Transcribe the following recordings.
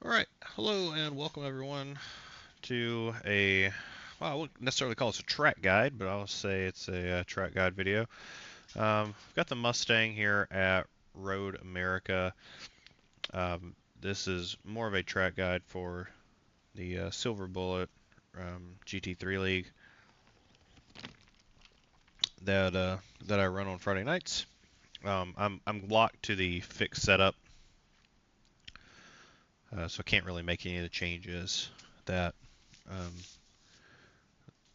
Alright, hello and welcome everyone to well, I wouldn't necessarily call this a track guide, but I'll say it's a track guide video. I've got the Mustang here at Road America. This is more of a track guide for the Silver Bullet GT3 League that I run on Friday nights. I'm locked to the fixed setup, so I can't really make any of the changes that um,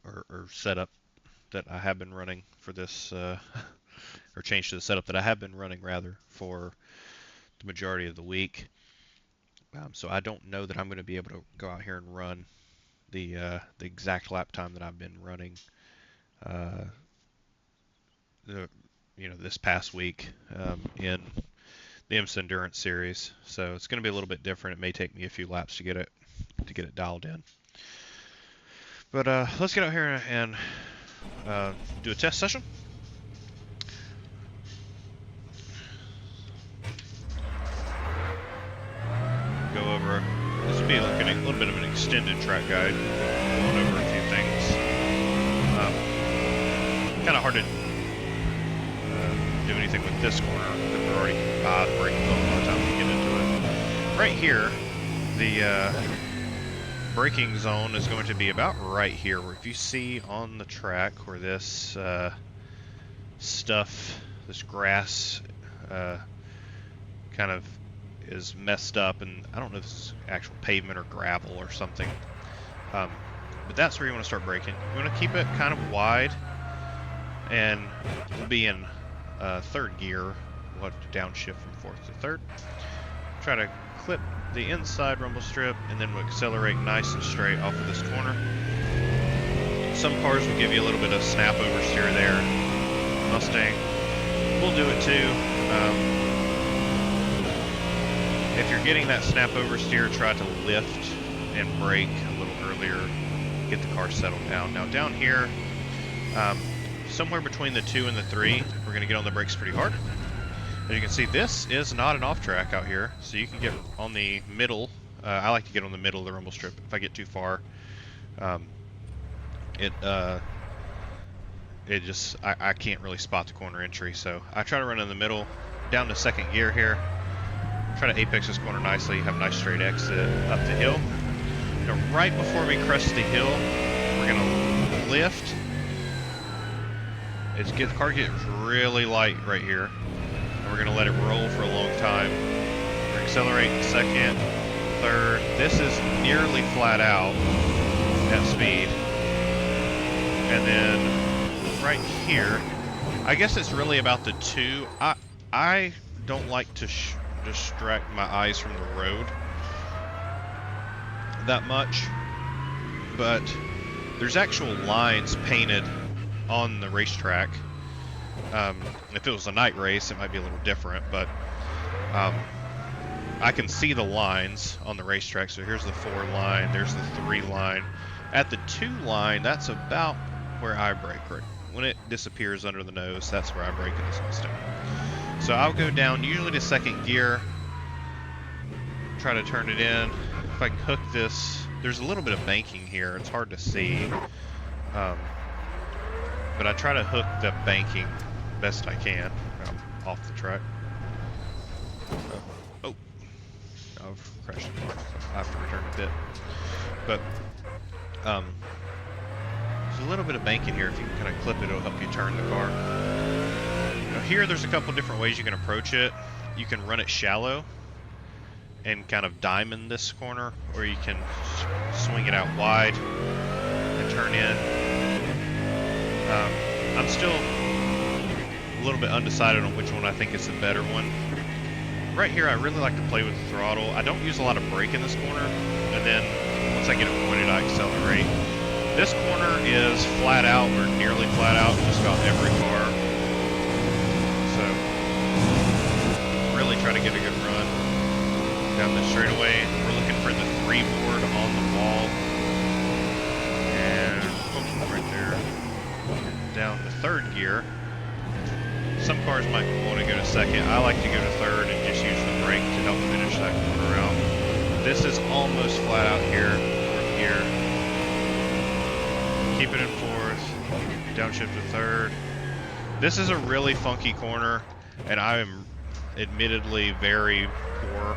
or setup that I have been running for this, or change to the setup that I have been running rather for the majority of the week. So I don't know that I'm going to be able to go out here and run the exact lap time that I've been running, uh, the this past week in the IMSA Endurance Series. So it's going to be a little bit different. It may take me a few laps to get it dialed in. But let's get out here and do a test session. Go over. This will be like a little bit of an extended track guide, going over a few things. Kind of hard to do anything with this corner because we're already by the braking zone by the time we get into it. Right here, the braking zone is going to be about right here, where if you see on the track where this this grass kind of is messed up, and I don't know if it's actual pavement or gravel or something, but that's where you want to start braking. You want to keep it kind of wide, and we'll be in third gear. We'll have to downshift from fourth to third. Try to clip the inside rumble strip, and then we'll accelerate nice and straight off of this corner. Some cars will give you a little bit of snap oversteer there. Mustang will do it too. If you're getting that snap oversteer, try to lift and brake a little earlier, get the car settled down. Now down here, somewhere between the 2 and the 3, we're going to get on the brakes pretty hard. As you can see, this is not an off track out here, so you can get on the middle. I like to get on the middle of the rumble strip. If I get too far, I can't really spot the corner entry, so I try to run in the middle, down to second gear here. Try to apex this corner nicely, have a nice straight exit up the hill. Now, right before we crest the hill, we're going to lift. The car gets really light right here, and we're going to let it roll for a long time. We're going to accelerate second, third. This is nearly flat out at speed. And then right here, I guess it's really about the 2. I don't like to distract my eyes from the road that much, but there's actual lines painted on the racetrack. If it was a night race, it might be a little different, but I can see the lines on the racetrack. So here's the 4 line, there's the 3 line. At the 2 line, that's about where I brake. Right when it disappears under the nose, that's where I brake in this Mustang. So I'll go down usually to second gear, try to turn it in. If I can hook this, there's a little bit of banking here, it's hard to see, but I try to hook the banking best I can. I'm off the track. Oh, I've crashed the car, so I have to return a bit. But there's a little bit of banking here. If you can kind of clip it, it'll help you turn the car. Now here, there's a couple different ways you can approach it. You can run it shallow and kind of diamond this corner, or you can swing it out wide and turn in. I'm still a little bit undecided on which one I think is the better one. Right here, I really like to play with the throttle. I don't use a lot of brake in this corner, and then once I get it pointed, I accelerate. This corner is flat out, or nearly flat out, just about every car. So, really try to get a good run down the straightaway. We're looking for the 3 board on the wall, and right there. Down to third gear. Some cars might want to go to second. I like to go to third and just use the brake to help finish that corner out. This is almost flat out here, fourth gear. Keep it in fourth, downshift to third. This is a really funky corner, and I am admittedly very poor.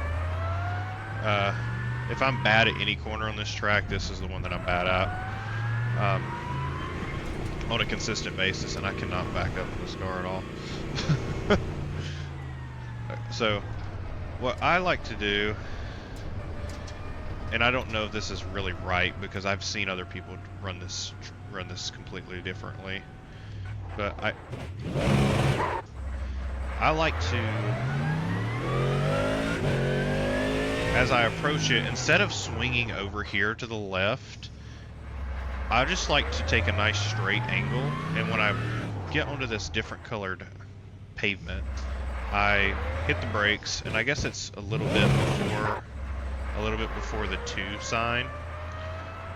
If I'm bad at any corner on this track, this is the one that I'm bad at. On a consistent basis, and I cannot back up in this car at all. So, what I like to do, and I don't know if this is really right because I've seen other people run this completely differently, but I like to, as I approach it, instead of swinging over here to the left, I just like to take a nice straight angle, and when I get onto this different colored pavement, I hit the brakes, and I guess it's a little bit before the 2 sign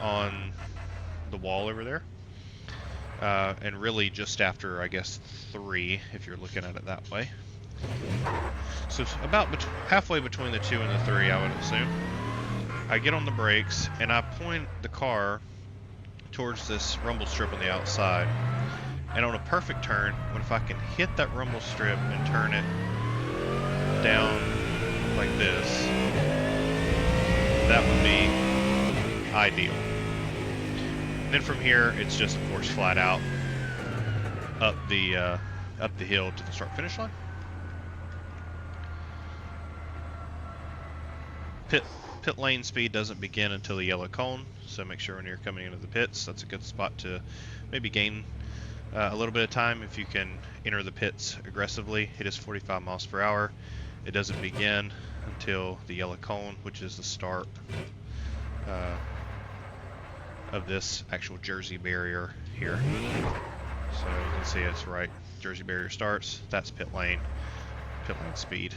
on the wall over there, and really just after, I guess, 3 if you're looking at it that way. So it's about halfway between the 2 and the 3, I would assume. I get on the brakes and I point the car towards this rumble strip on the outside, and on a perfect turn, if I can hit that rumble strip and turn it down like this, that would be ideal. And then from here, it's just, of course, flat out up the hill to the start-finish line. Pit lane speed doesn't begin until the yellow cone, so make sure when you're coming into the pits, that's a good spot to maybe gain a little bit of time if you can enter the pits aggressively. It is 45 miles per hour. It doesn't begin until the yellow cone, which is the start of this actual Jersey barrier here. So you can see it's right. Jersey barrier starts. That's pit lane speed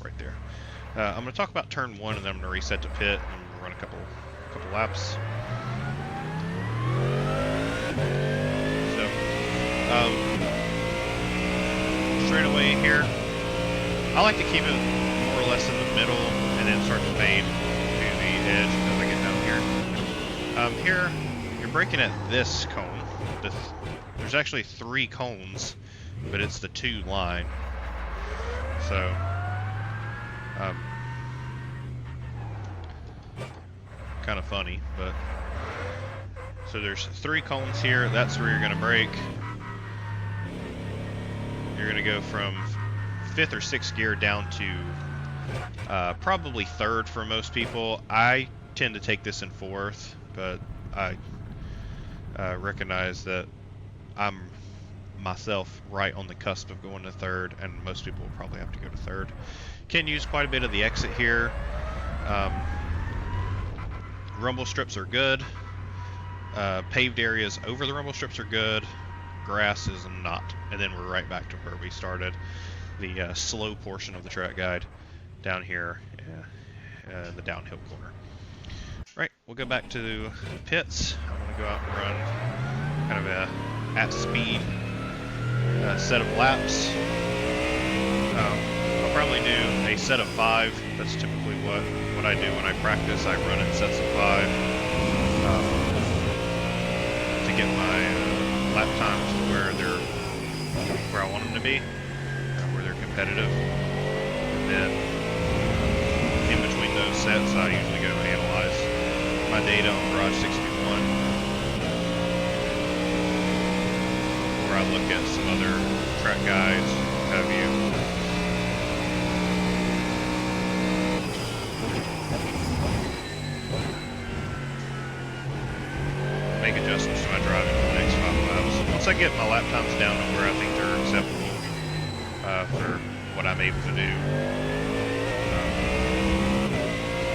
right there. I'm going to talk about turn 1, and then I'm going to reset to pit and run a couple laps. So, straight away here, I like to keep it more or less in the middle and then start to fade to the edge as I get down here. Here, you're braking at this cone. There's actually 3 cones, but it's the 2 line. So, kind of funny, but so there's 3 cones here. That's where you're going to brake. You're going to go from 5th or 6th gear down to probably 3rd for most people. I tend to take this in 4th, but I recognize that I'm myself right on the cusp of going to 3rd, and most people will probably have to go to 3rd. Can use quite a bit of the exit here. Rumble strips are good. Paved areas over the rumble strips are good. Grass is not. And then we're right back to where we started. The slow portion of the track guide down here, the downhill corner. Right, we'll go back to pits. I'm going to go out and run kind of a at speed set of laps. I'll probably do a set of 5. That's typically what I do when I practice. I run in sets of 5 to get my lap times to where I want them to be, where they're competitive. And then in between those sets, I usually go analyze my data on Garage 61, where I look at some other track guides, what have you. Make adjustments to my driving for the next 5 laps. Once I get my lap times down to where I think they're acceptable for what I'm able to do,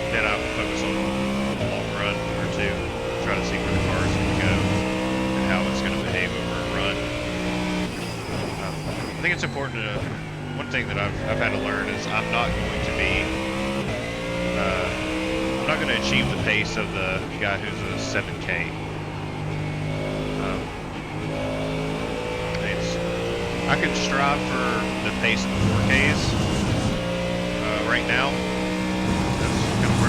then I will focus on a long run or 2, try to see where the car is going to go and how it's going to behave over a run. I think it's important to, one thing that I've had to learn is I'm not going to achieve the pace of the guy who's a 7K. I can strive for the pace of the 4Ks right now. That's kind of where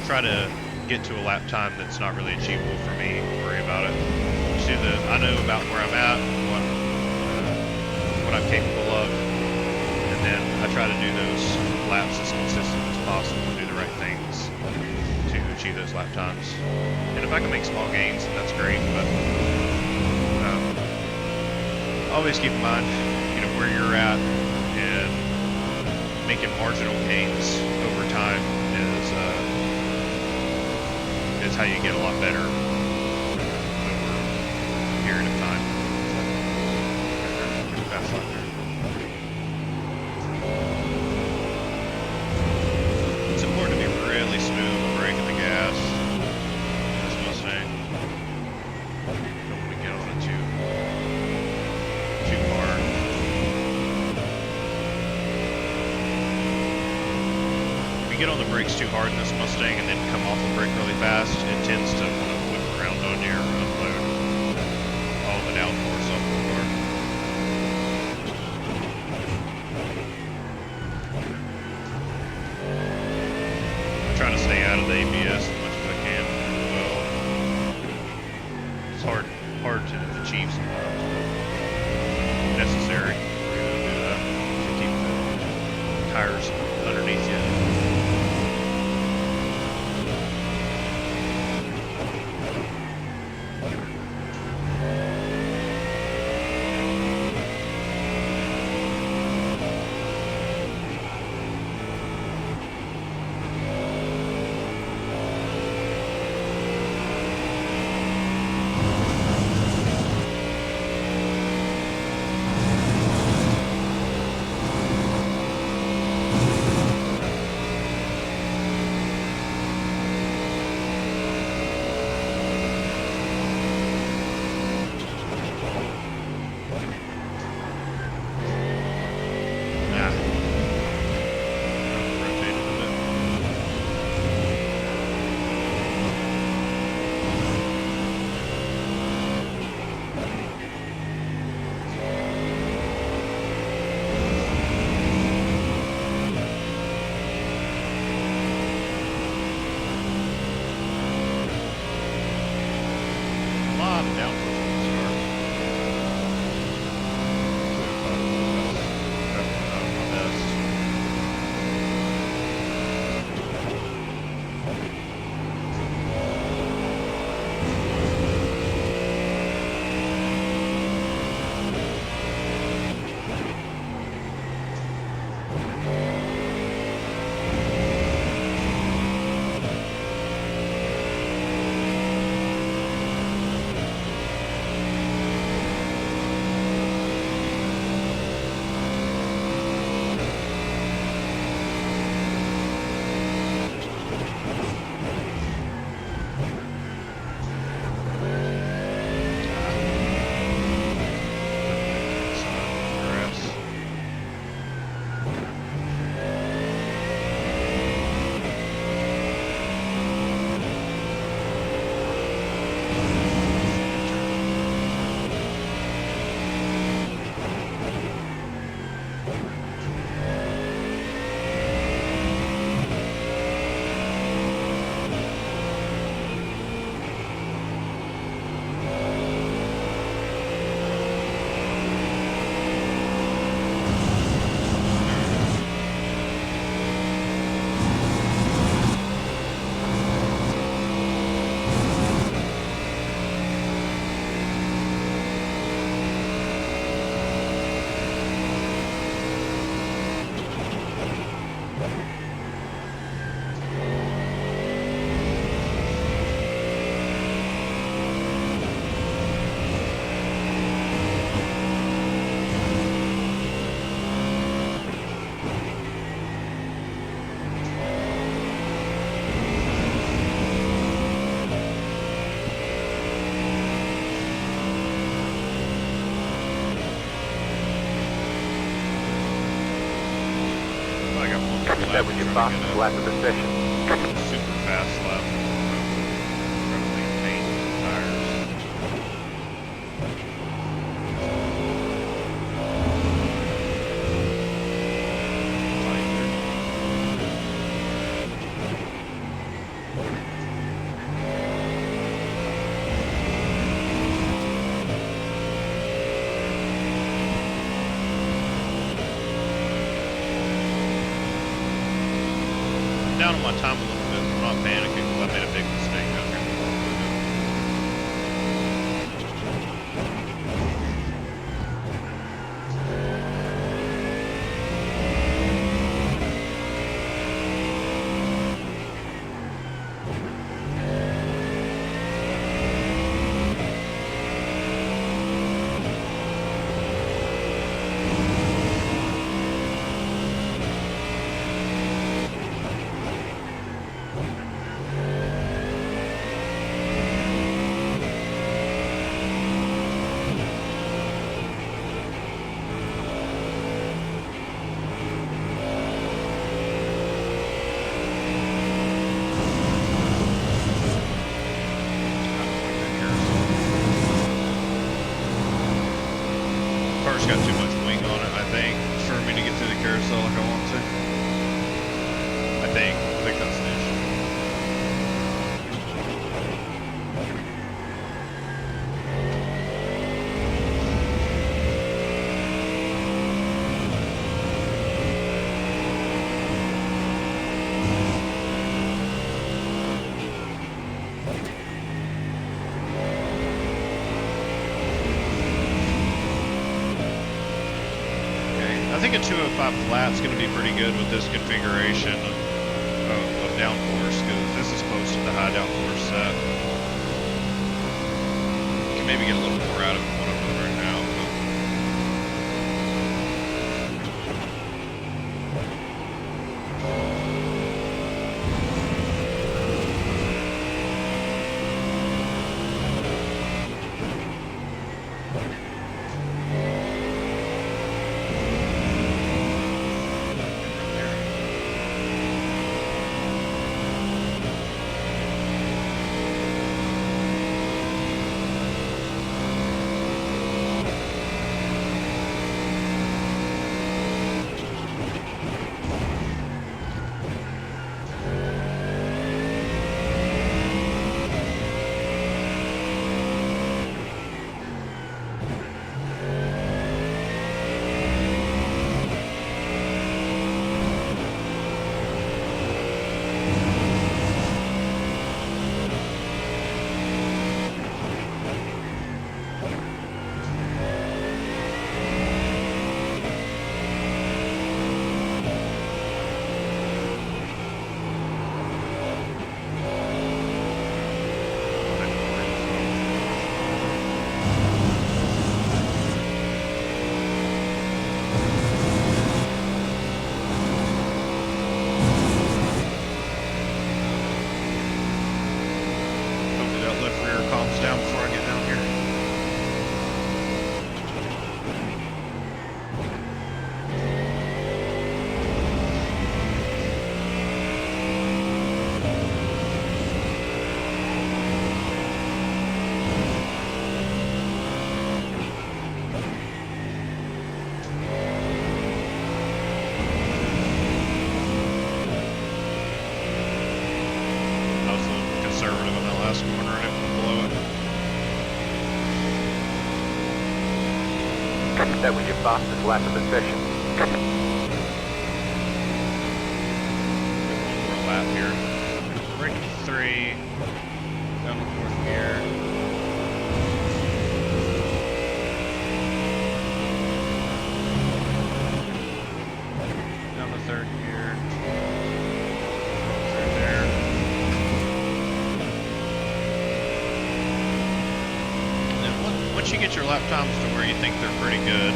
try to get to a lap time that's not really achievable for me. Worry about it. Just do I know about where I'm at, what I'm capable of, and then I try to do those laps as consistent as possible and do the right things to achieve those lap times. And if I can make small gains, then that's great. But always keep in mind, where you're at, and making marginal gains over time is how you get a lot better over a period of time. Pretty fast lap there. It's important to be really smooth when braking the gas. This Mustang. Don't want to get on it too hard. If you get on the brakes too hard in this Mustang and then come off the brake really fast, it tends to kind of whip around on you or unload all the downforce off the car. I'm trying to stay out of the ABS as much as I can as well. It's hard to achieve sometimes, but necessary to keep the tires underneath you. That was your fastest lap of the session. Super fast lap. Trying to maintain the tires. down on my time a little bit. I'm not panicking because I made a big mistake down here. Car's got too much wing on it, I think, for me to get through the carousel like I want to. I think that's the issue. I think a 205 flat's going to be pretty good with this configuration of downforce, because this is close to the high downforce set. You can maybe get a little more out of it than what I'm doing right now. Down before I get down here. I was a little conservative on that last corner and it went below it. That was your fastest lap of the session. Get one more lap here. Break 3, down to 4th gear. Down to 3rd gear. Right there. And then once you get your lap times to where you think they're pretty good,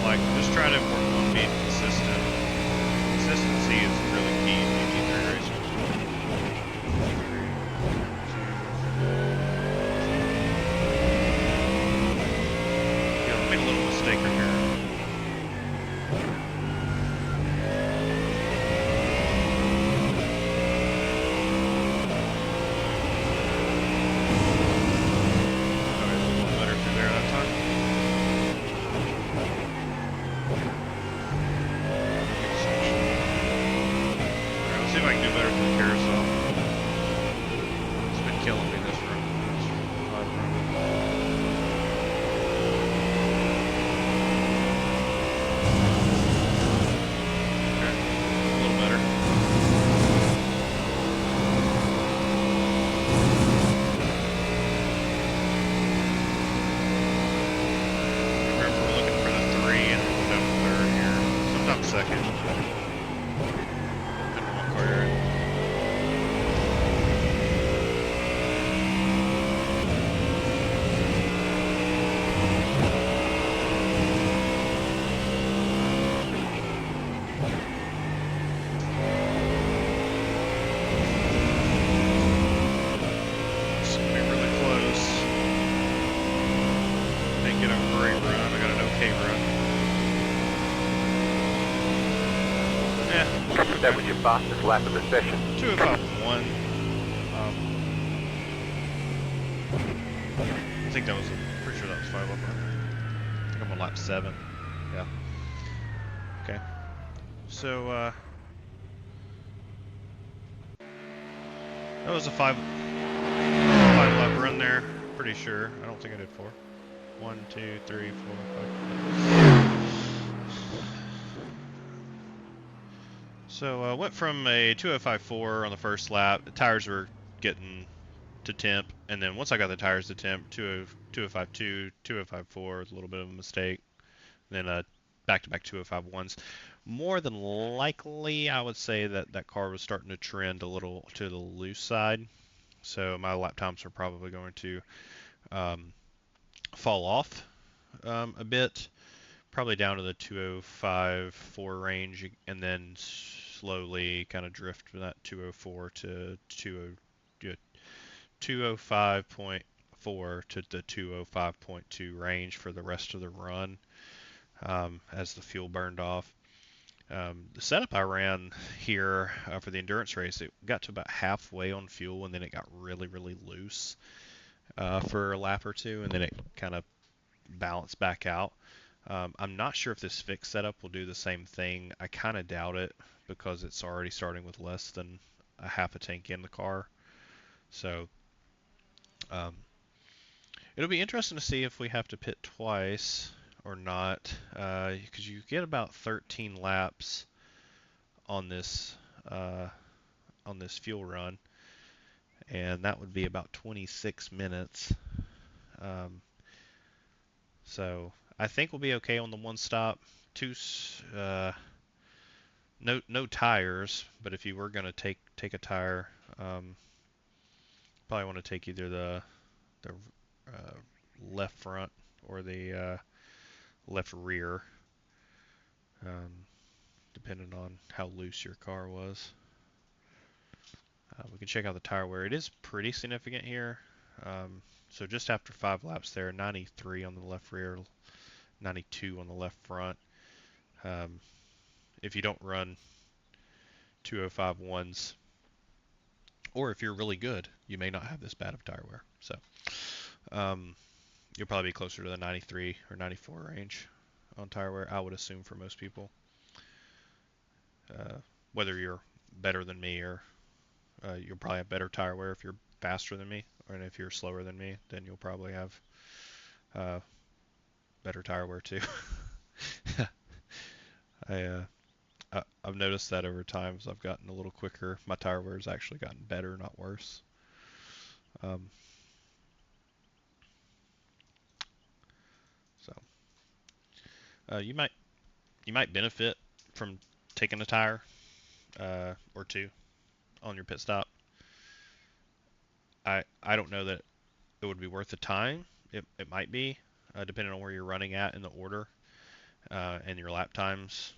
like, just try to work on being consistent. Consistency is really key in GT3 racing. Yeah, I made a little mistake right here. Okay, a little better through there that time. See if I can do better for the carousel. It's been killing me this room. Okay, a little better. fastest lap of the session. 2:05.1. I think that was, pretty sure that was 5 up. I think I'm on lap 7. Yeah. Okay. So, that was a 5 lap run there. Pretty sure. I don't think I did 4. 1, 2, 3, 4, 5. So, went from a 2:05.4 on the first lap. The tires were getting to temp, and then once I got the tires to temp, 2:05.2, 2:05.4 with a little bit of a mistake. Then back-to-back 2:05.1s. More than likely, I would say that that car was starting to trend a little to the loose side. So my lap times are probably going to fall off a bit, probably down to the 2:05.4 range, and then slowly kind of drift from that 2:04 to 2:05.4 to the 2:05.2 range for the rest of the run as the fuel burned off. The setup I ran here for the endurance race, it got to about halfway on fuel, and then it got really, really loose for a lap or two, and then it kind of balanced back out. I'm not sure if this fixed setup will do the same thing. I kind of doubt it because it's already starting with less than a half a tank in the car. So um, it'll be interesting to see if we have to pit twice or not, because you get about 13 laps on this uh, fuel run, and that would be about 26 minutes. Um, so I think we'll be okay on the one stop. No tires, but if you were gonna take a tire, probably want to take either the left front or the left rear, depending on how loose your car was. We can check out the tire wear. It is pretty significant here. So just after 5 laps there, 93 on the left rear, 92 on the left front. If you don't run 2:05.1s, or if you're really good, you may not have this bad of tire wear. So you'll probably be closer to the 93 or 94 range on tire wear, I would assume, for most people. Whether you're better than me or you'll probably have better tire wear if you're faster than me, and if you're slower than me, then you'll probably have better tire wear too. I've noticed that over time as I've gotten a little quicker, my tire wear has actually gotten better, not worse. So you might benefit from taking a tire or two on your pit stop. I don't know that it would be worth the time. It might be, depending on where you're running at in the order and your lap times.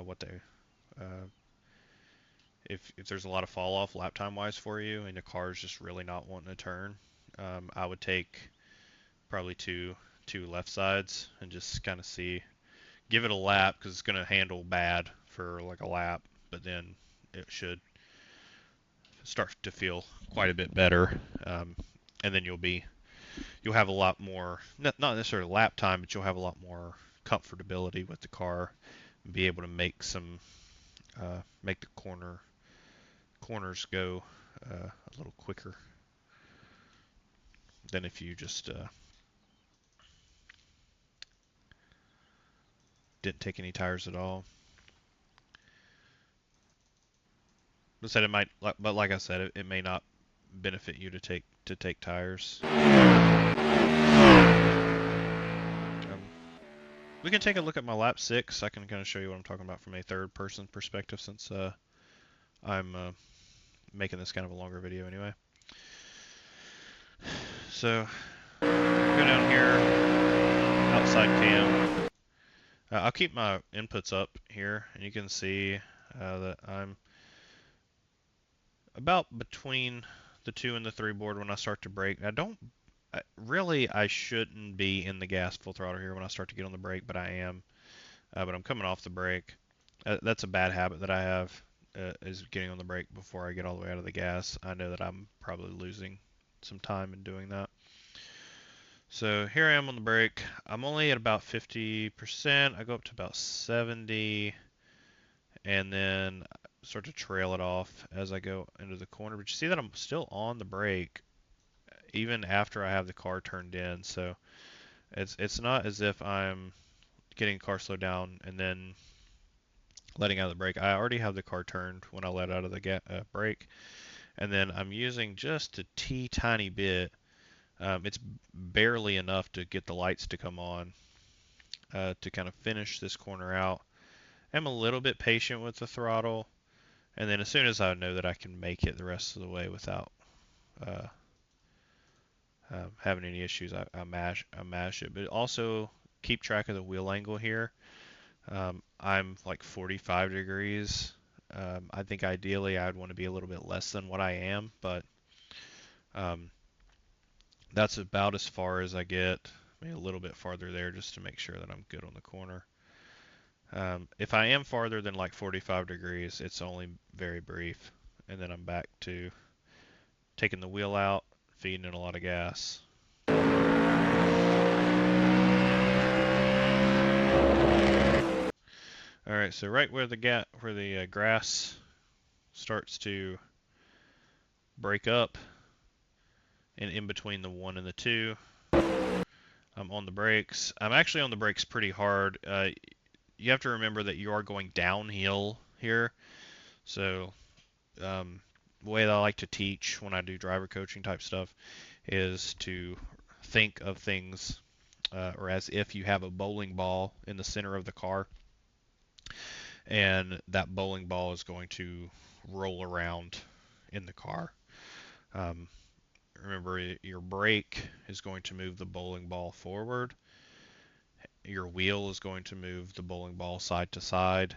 What they if there's a lot of fall off lap time wise for you, and the car's just really not wanting to turn, I would take probably two left sides and just kind of give it a lap, because it's going to handle bad for like a lap, but then it should start to feel quite a bit better, and then you'll have a lot more, not necessarily lap time, but you'll have a lot more comfortability with the car and be able to make the corners go a little quicker than if you just didn't take any tires at all. But like I said, it may not benefit you to take tires. We can take a look at my lap 6. I can kind of show you what I'm talking about from a third-person perspective, since I'm making this kind of a longer video anyway. So go down here, outside cam. I'll keep my inputs up here, and you can see that I'm about between the 2 and the 3 board when I start to brake. I shouldn't be in the gas full throttle here when I start to get on the brake, but I am. But I'm coming off the brake. That's a bad habit that I have. is getting on the brake before I get all the way out of the gas, I know that I'm probably losing some time in doing that. So here I am on the brake. I'm only at about 50%. I go up to about 70 and then start to trail it off as I go into the corner. But you see that I'm still on the brake even after I have the car turned in. So it's not as if I'm getting the car slowed down and then letting out of the brake. I already have the car turned when I let out of the brake, and then I'm using just a tiny bit. It's barely enough to get the lights to come on to kind of finish this corner out. I'm a little bit patient with the throttle, and then as soon as I know that I can make it the rest of the way without uh, having any issues, I mash it. But also keep track of the wheel angle here. I'm like 45 degrees. I think ideally I'd want to be a little bit less than what I am, but um, that's about as far as I get. Maybe a little bit farther there just to make sure that I'm good on the corner. If I am farther than like 45 degrees, it's only very brief, and then I'm back to taking the wheel out, feeding in a lot of gas. All right, so right where the grass starts to break up, and in between the 1 and the 2, I'm on the brakes. I'm actually on the brakes pretty hard. You have to remember that you are going downhill here. So the way that I like to teach when I do driver coaching type stuff is to think of things or as if you have a bowling ball in the center of the car, and that bowling ball is going to roll around in the car. Um, Remember, your brake is going to move the bowling ball forward. Your wheel is going to move the bowling ball side to side,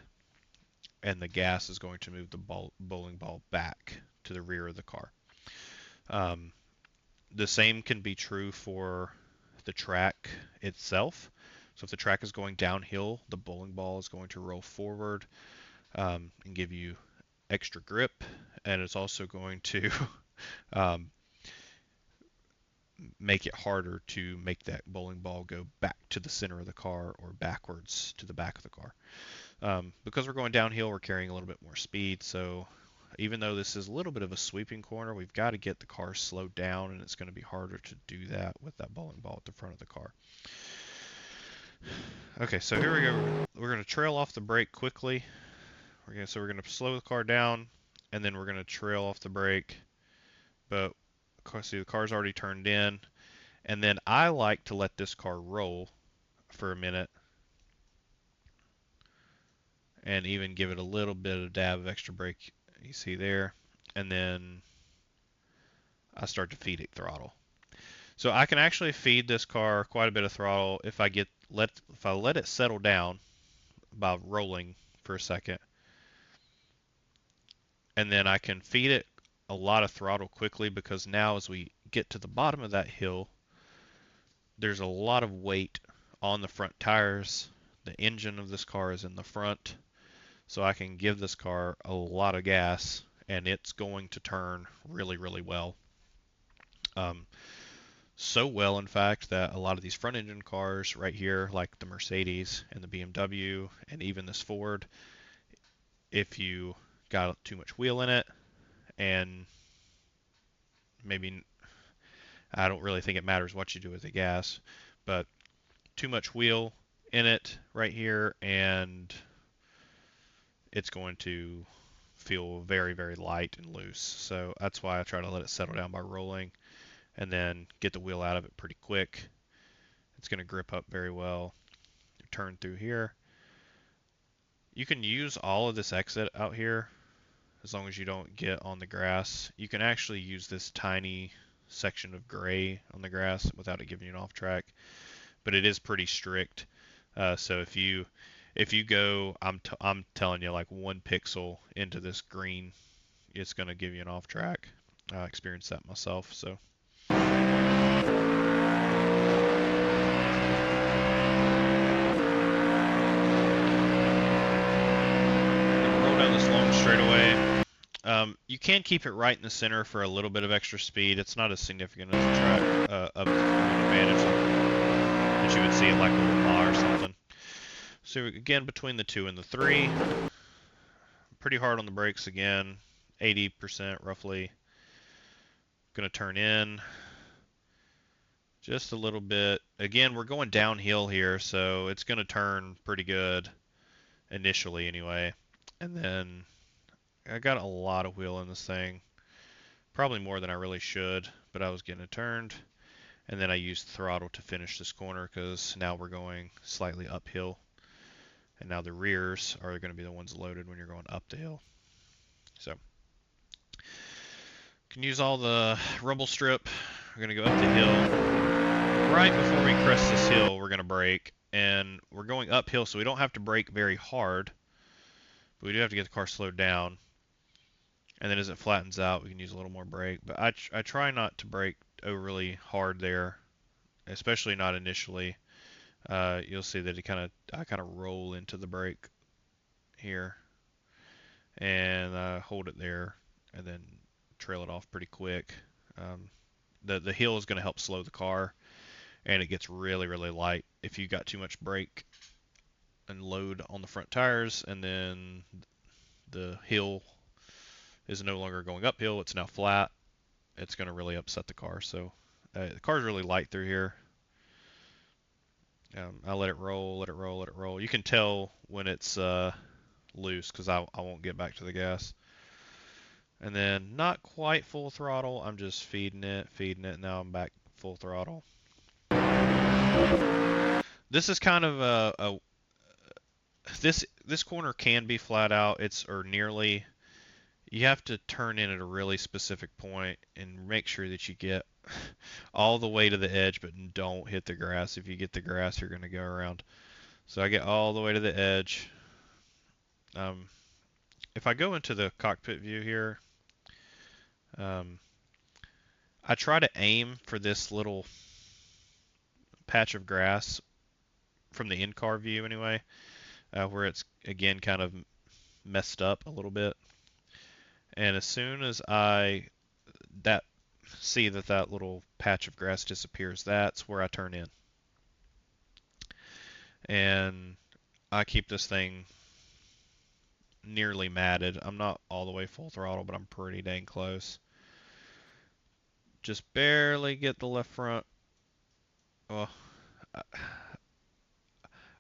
and the gas is going to move the bowling ball back to the rear of the car. The same can be true for the track itself. So if the track is going downhill, the bowling ball is going to roll forward and give you extra grip, and it's also going to um, make it harder to make that bowling ball go back to the center of the car or backwards to the back of the car. Because we're going downhill, we're carrying a little bit more speed, so even though this is a little bit of a sweeping corner, we've got to get the car slowed down, and it's going to be harder to do that with that bowling ball at the front of the car. Okay, so here we go. We're going to trail off the brake quickly. So we're going to slow the car down, and then we're going to trail off the brake. But see, the car's already turned in, and then I like to let this car roll for a minute, and even give it a little bit of dab of extra brake. You see there, and then I start to feed it throttle. So I can actually feed this car quite a bit of throttle if I let it settle down by rolling for a second, and then I can feed it a lot of throttle quickly, because now as we get to the bottom of that hill, there's a lot of weight on the front tires. The engine of this car is in the front, so I can give this car a lot of gas, and it's going to turn really, really well. So well, in fact, that a lot of these front engine cars right here, like the Mercedes and the BMW and even this Ford, if you got too much wheel in it, and maybe, I don't really think it matters what you do with the gas, but too much wheel in it right here, and it's going to feel very, very light and loose. So that's why I try to let it settle down by rolling, and then get the wheel out of it pretty quick. It's going to grip up very well. Turn through here. You can use all of this exit out here as long as you don't get on the grass. You can actually use this tiny section of gray on the grass without it giving you an off track, but it is pretty strict. So if you go, I'm telling you, like 1 pixel into this green, it's going to give you an off track. I experienced that myself. So roll down this long straightaway. You can keep it right in the center for a little bit of extra speed. It's not as significant as a track of an advantage that you would see at like a Le or something. So again, between the 2 and the 3, pretty hard on the brakes again, 80% roughly. Going to turn in just a little bit. Again, we're going downhill here, so it's going to turn pretty good initially anyway. And then I got a lot of wheel in this thing. Probably more than I really should, but I was getting it turned. And then I used the throttle to finish this corner because now we're going slightly uphill. And now the rears are going to be the ones loaded when you're going up the hill. So, can use all the rumble strip. We're going to go up the hill. Right before we crest this hill, we're going to brake. And we're going uphill, so we don't have to brake very hard. But we do have to get the car slowed down. And then as it flattens out, we can use a little more brake. But I try not to brake overly hard there, especially not initially. You'll see that I kind of roll into the brake here, and hold it there, and then trail it off pretty quick. The hill is going to help slow the car, and it gets really light if you got too much brake and load on the front tires, and then the hill is no longer going uphill, it's now flat. It's going to really upset the car. So the car's really light through here. I let it roll, let it roll, let it roll. You can tell when it's loose because I won't get back to the gas. And then not quite full throttle. I'm just feeding it. Now I'm back full throttle. This is kind of this corner can be flat out. It's or nearly. You have to turn in at a really specific point and make sure that you get all the way to the edge, but don't hit the grass. If you get the grass, you're going to go around. So I get all the way to the edge. If I go into the cockpit view here, I try to aim for this little patch of grass from the in-car view anyway, where it's again kind of messed up a little bit. And as soon as I see that little patch of grass disappears, that's where I turn in. And I keep this thing nearly matted. I'm not all the way full throttle, but I'm pretty dang close. Just barely get the left front. Well,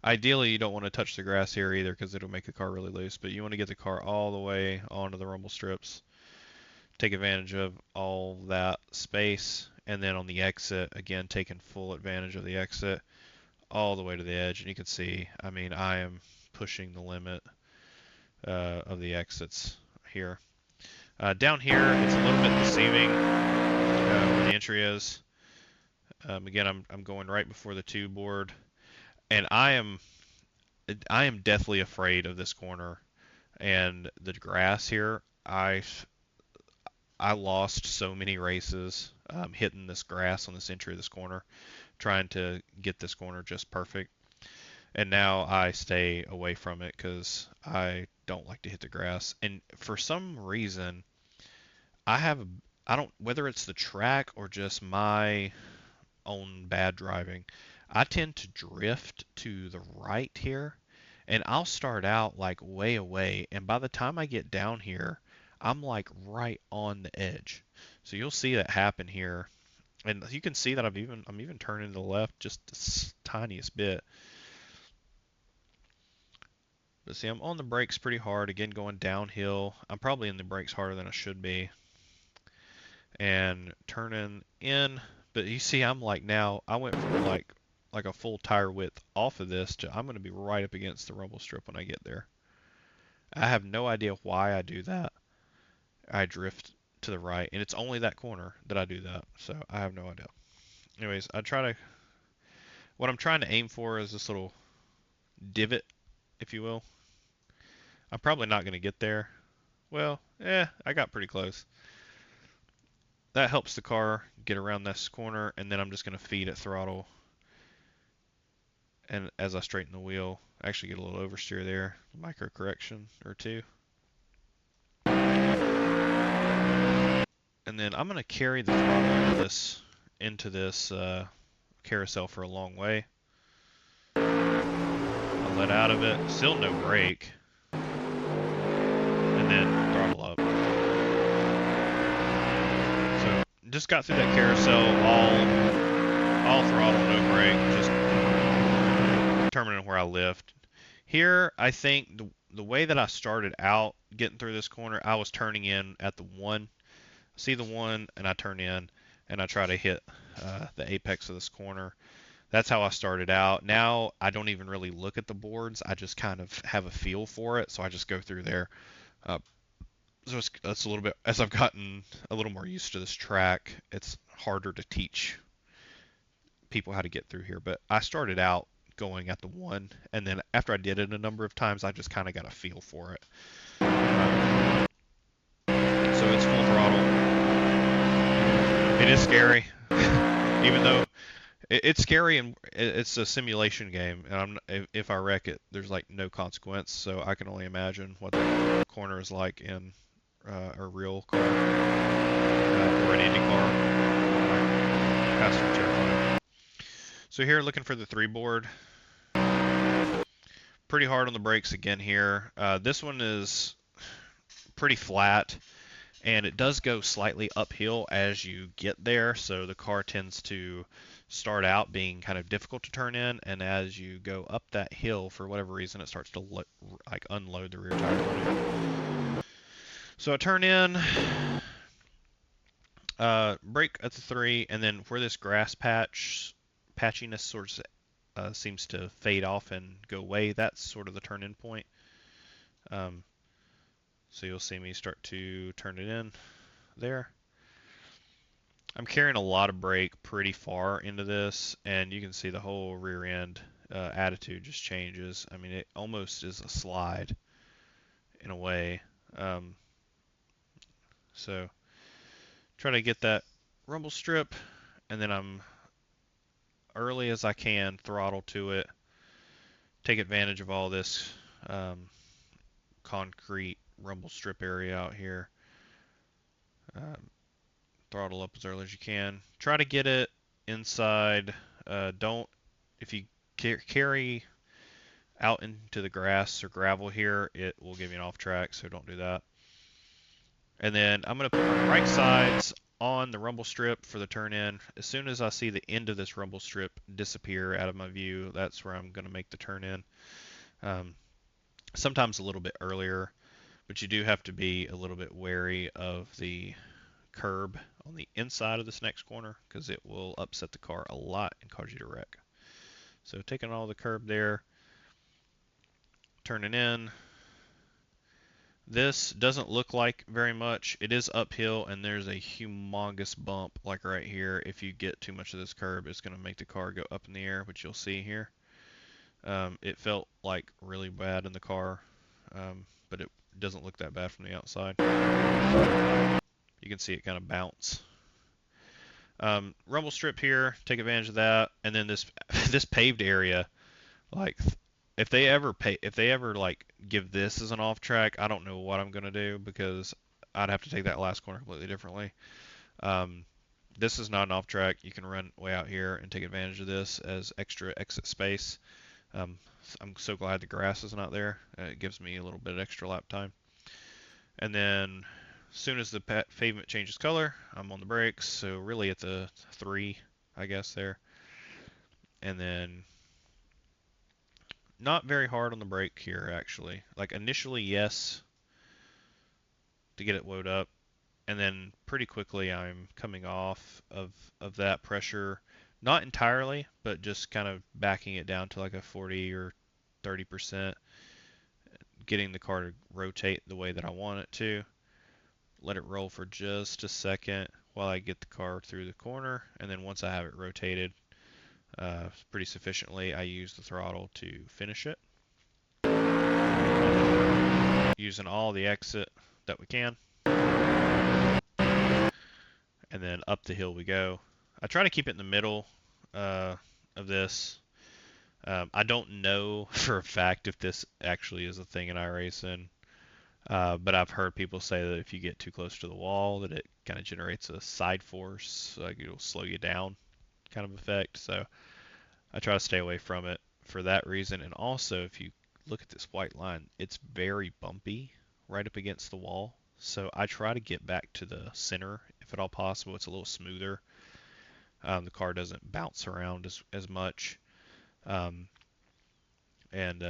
ideally you don't want to touch the grass here either because it'll make the car really loose, but you want to get the car all the way onto the rumble strips. Take advantage of all that space, and then on the exit, again, taking full advantage of the exit all the way to the edge. And you can see, I mean, I am pushing the limit of the exits here. Down here, it's a little bit deceiving where the entry is. Again, I'm going right before the 2 board, and I am deathly afraid of this corner and the grass here. I lost so many races hitting this grass on this entry of this corner, trying to get this corner just perfect. And now I stay away from it because I don't like to hit the grass. And for some reason, I don't, whether it's the track or just my own bad driving, I tend to drift to the right here. And I'll start out like way away. And by the time I get down here, I'm like right on the edge. So you'll see that happen here. And you can see that I'm even turning to the left just the tiniest bit. But see, I'm on the brakes pretty hard. Again, going downhill. I'm probably in the brakes harder than I should be. And turning in. But you see, I'm like now, I went from like a full tire width off of this to I'm going to be right up against the rumble strip when I get there. I have no idea why I do that. I drift to the right, and it's only that corner that I do that, so I have no idea. Anyways, what I'm trying to aim for is this little divot, if you will. I'm probably not going to get there. Well, I got pretty close. That helps the car get around this corner, and then I'm just going to feed it throttle. And as I straighten the wheel, I actually get a little oversteer there, micro correction or 2. And then I'm gonna carry the throttle into this carousel for a long way. I'll let out of it, still no brake, and then throttle up. So just got through that carousel, all throttle, no brake, just determining where I lift. Here, I think the way that I started out getting through this corner, I was turning in at the 1. See the 1, and I turn in, and I try to hit the apex of this corner. That's how I started out. Now, I don't even really look at the boards. I just kind of have a feel for it, so I just go through there. So that's a little bit, as I've gotten a little more used to this track, it's harder to teach people how to get through here. But I started out going at the 1, and then after I did it a number of times, I just kind of got a feel for it. So it's full throttle. It is scary, even though it's scary and it's a simulation game. And if I wreck it, there's like no consequence. So I can only imagine what that corner is like in a real car or an Indy car. That's terrifying. So here, looking for the 3 board. Pretty hard on the brakes again here. This one is pretty flat, and it does go slightly uphill as you get there, so the car tends to start out being kind of difficult to turn in, and as you go up that hill, for whatever reason, it starts to like unload the rear tire. So I turn in, brake at the 3, and then where this grass patchiness sort of seems to fade off and go away, that's sort of the turn-in point. So you'll see me start to turn it in there. I'm carrying a lot of brake pretty far into this, and you can see the whole rear end attitude just changes. I mean, it almost is a slide in a way. So try to get that rumble strip, and then I'm early as I can throttle to it, take advantage of all this concrete rumble strip area out here. Throttle up as early as you can. Try to get it inside. If you carry out into the grass or gravel here, it will give you an off track, so don't do that. And then I'm going to put my right sides on the rumble strip for the turn in. As soon as I see the end of this rumble strip disappear out of my view, that's where I'm going to make the turn in. Sometimes a little bit earlier, but you do have to be a little bit wary of the curb on the inside of this next corner, because it will upset the car a lot and cause you to wreck. So taking all the curb there, turning in. This doesn't look like very much. It is uphill, and there's a humongous bump like right here. If you get too much of this curb, it's going to make the car go up in the air, which you'll see here. It felt like really bad in the car, but it doesn't look that bad from the outside. You can see it kind of bounce. Rumble strip here, take advantage of that, and then this this paved area, like if they ever like give this as an off track, I don't know what I'm gonna do, because I'd have to take that last corner completely differently. This is not an off track. You can run way out here and take advantage of this as extra exit space. I'm so glad the grass is not there. It gives me a little bit of extra lap time. And then as soon as the pavement changes color, I'm on the brakes, so really at the 3, I guess, there. And then not very hard on the brake here, actually. Like initially, yes, to get it wound up, and then pretty quickly I'm coming off of that pressure. Not entirely, but just kind of backing it down to like a 40 or 30%, getting the car to rotate the way that I want it to. Let it roll for just a second while I get the car through the corner, and then once I have it rotated pretty sufficiently, I use the throttle to finish it, using all the exit that we can, and then up the hill we go. I try to keep it in the middle of this. I don't know for a fact if this actually is a thing in iRacing. But I've heard people say that if you get too close to the wall, that it kind of generates a side force, like it'll slow you down kind of effect. So I try to stay away from it for that reason. And also, if you look at this white line, it's very bumpy right up against the wall. So I try to get back to the center if at all possible. It's a little smoother. The car doesn't bounce around as much. Um, and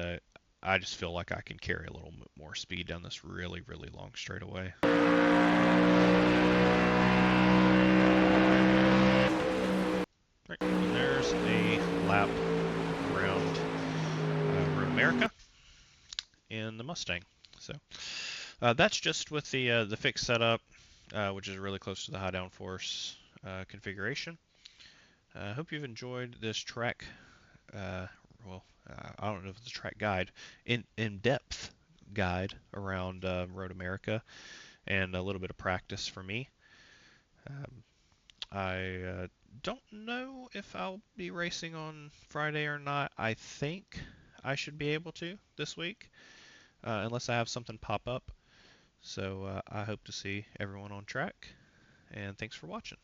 I just feel like I can carry a little bit more speed down this really, really long straightaway. Right, and there's a lap around Road America in the Mustang. So that's just with the fixed setup, which is really close to the high downforce configuration. I hope you've enjoyed this track. Uh, well, I don't know if it's a track guide, in depth guide around Road America, and a little bit of practice for me. Um, I don't know if I'll be racing on Friday or not. I think I should be able to this week, unless I have something pop up. So I hope to see everyone on track, and thanks for watching.